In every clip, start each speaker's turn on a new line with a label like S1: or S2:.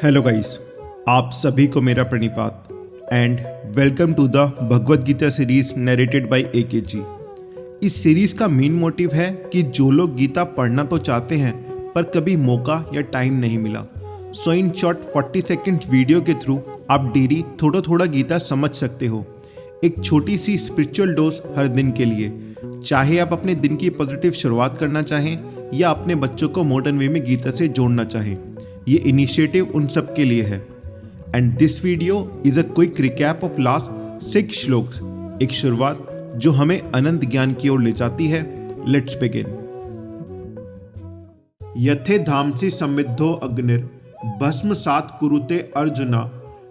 S1: Hello guys, आप सभी को मेरा प्रणिपात and welcome to the Bhagavad Gita series narrated by AK ji. इस सीरीज का मेन मोटिव है कि जो लोग गीता पढ़ना तो चाहते हैं पर कभी मौका या टाइम नहीं मिला, सो इन शॉर्ट 40 सेकेंड वीडियो के थ्रू आप डेली थोड़ा थोड़ा गीता समझ सकते हो। एक छोटी सी स्पिरिचुअल डोज हर दिन के लिए, चाहे आप अपने दिन की पॉजिटिव शुरुआत करना चाहें या अपने बच्चों को मॉडर्न वे में गीता से जोड़ना चाहें। ये इनिशिएटिव उन सब के लिए है। And this video is a quick recap of last 6 shlokas, एक शुरुआत जो हमें अनंत ज्ञान की ओर ले जाती है। Let's begin. यथे धामसी समृद्धो अग्निर भस्म सात कुरुते अर्जुना,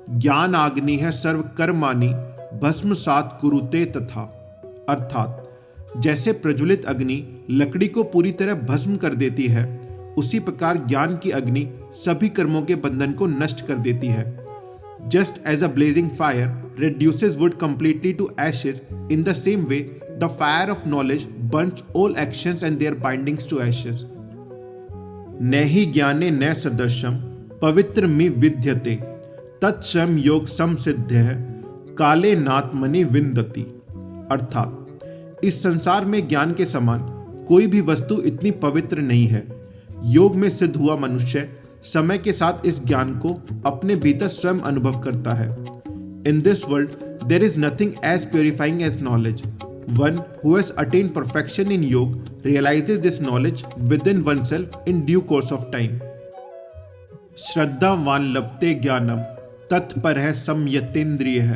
S1: ज्ञान आग्नि है सर्व कर्माणि भस्म सात कुरुते तथा। अर्थात जैसे प्रज्वलित अग्नि लकड़ी को पूरी तरह भस्म कर देती है, उसी प्रकार ज्ञान की अग्नि सभी कर्मों के बंधन को नष्ट कर देती है। Just as a blazing fire reduces wood completely to ashes, in the same way the fire of knowledge burns all actions and their bindings to ashes. नहि ज्ञाने न सदृशम पवित्र मि विद्यते तत्स्वयं योग संसिद्ध्यः काले नात्मनि विन्दति। अर्थात इस संसार में ज्ञान के समान कोई भी वस्तु इतनी पवित्र नहीं है। योग में सिद्ध हुआ मनुष्य समय के साथ इस ज्ञान को अपने भीतर स्वयं अनुभव करता है। In this world, there is nothing as purifying as knowledge. One who has attained perfection in yoga realizes this knowledge within oneself in due course of time. श्रद्धावान लभते ज्ञानम तत्परः संयतेन्द्रियः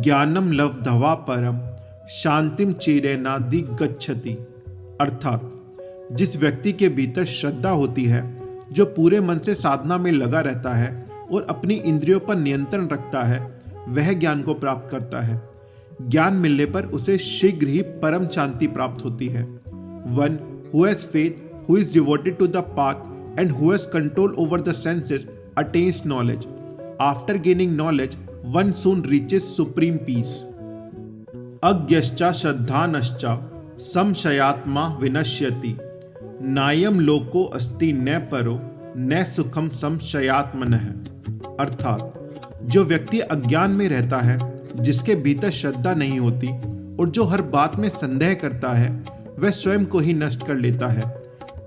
S1: ज्ञानम लब्ध्वा परम शांतिम चिरेणादि गच्छति। अर्थात जिस व्यक्ति के भीतर श्रद्धा होती है, जो पूरे मन से साधना में लगा रहता है और अपनी इंद्रियों पर नियंत्रण रखता है, वह ज्ञान को प्राप्त करता है। ज्ञान मिलने पर उसे शीघ्र ही परम शांति प्राप्त होती है। One who has faith, who is devoted to the path and who has control over the senses attains knowledge. After gaining knowledge one soon reaches supreme peace. अज्ञश्च श्रद्धानश्च संशयात्मा विनश्यति नायम लोको अस्ति न परो न सुखम संशयात्मनः। अर्थात जो व्यक्ति अज्ञान में रहता है, जिसके भीतर श्रद्धा नहीं होती और जो हर बात में संदेह करता है, वह स्वयं को ही नष्ट कर लेता है।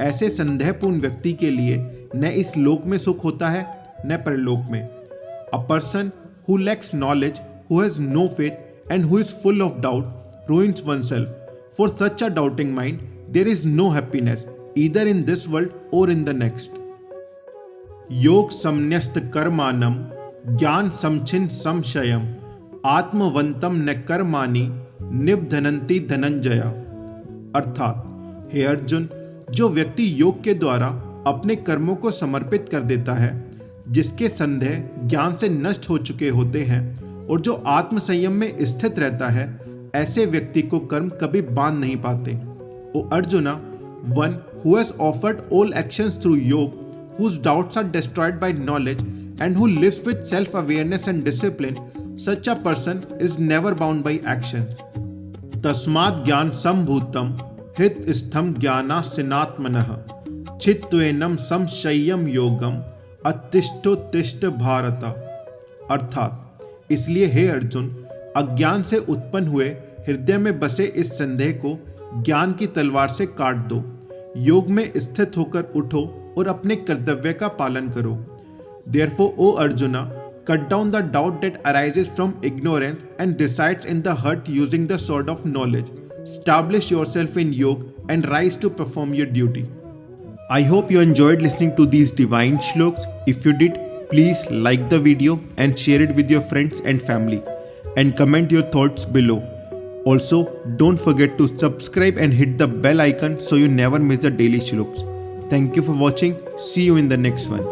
S1: ऐसे संदेहपूर्ण व्यक्ति के लिए न इस लोक में सुख होता है न परलोक में। A person who lacks knowledge, who has no faith and who is full of doubt ruins oneself. For such a doubting mind, there is no happiness either in this world or in the next. योग संन्यस्त कर्माणम ज्ञान समछिन संशयम आत्मवंतम न कर्माणि निबधनन्ति धनंजया। अर्थात हे अर्जुन, जो व्यक्ति योग के द्वारा अपने कर्मों को समर्पित कर देता है, जिसके संदेह ज्ञान से नष्ट हो चुके होते हैं और जो आत्म संयम में स्थित रहता है, ऐसे व्यक्ति को कर्म कभी बांध नहीं पाते। O Arjuna, one who has offered all actions through yoga, whose doubts are destroyed by knowledge and who lives with self-awareness and discipline, such a person is never bound by action. तस्मात् ज्ञान संभूतम हृत स्थम ज्ञानासिनात्मनः चित्त्वेनम संशय्यम योगम अतिष्ठोत्तिष्ठ भारत। अर्थात इसलिए हे अर्जुन, अज्ञान से उत्पन्न हुए हृदय में बसे इस संदेह को ज्ञान की तलवार से काट दो। योग में स्थित होकर उठो और अपने कर्तव्य का पालन करो। Therefore, O Arjuna, cut down the doubt that arises from ignorance and decides in the heart using the sword of knowledge. Establish yourself in yoga and rise to perform your duty. I hope you enjoyed listening to these divine shloks. If you did, please like the video and share it with your friends and family, and comment your thoughts below. Also, don't forget to subscribe and hit the bell icon so you never miss the daily shloks. Thank you for watching. See you in the next one.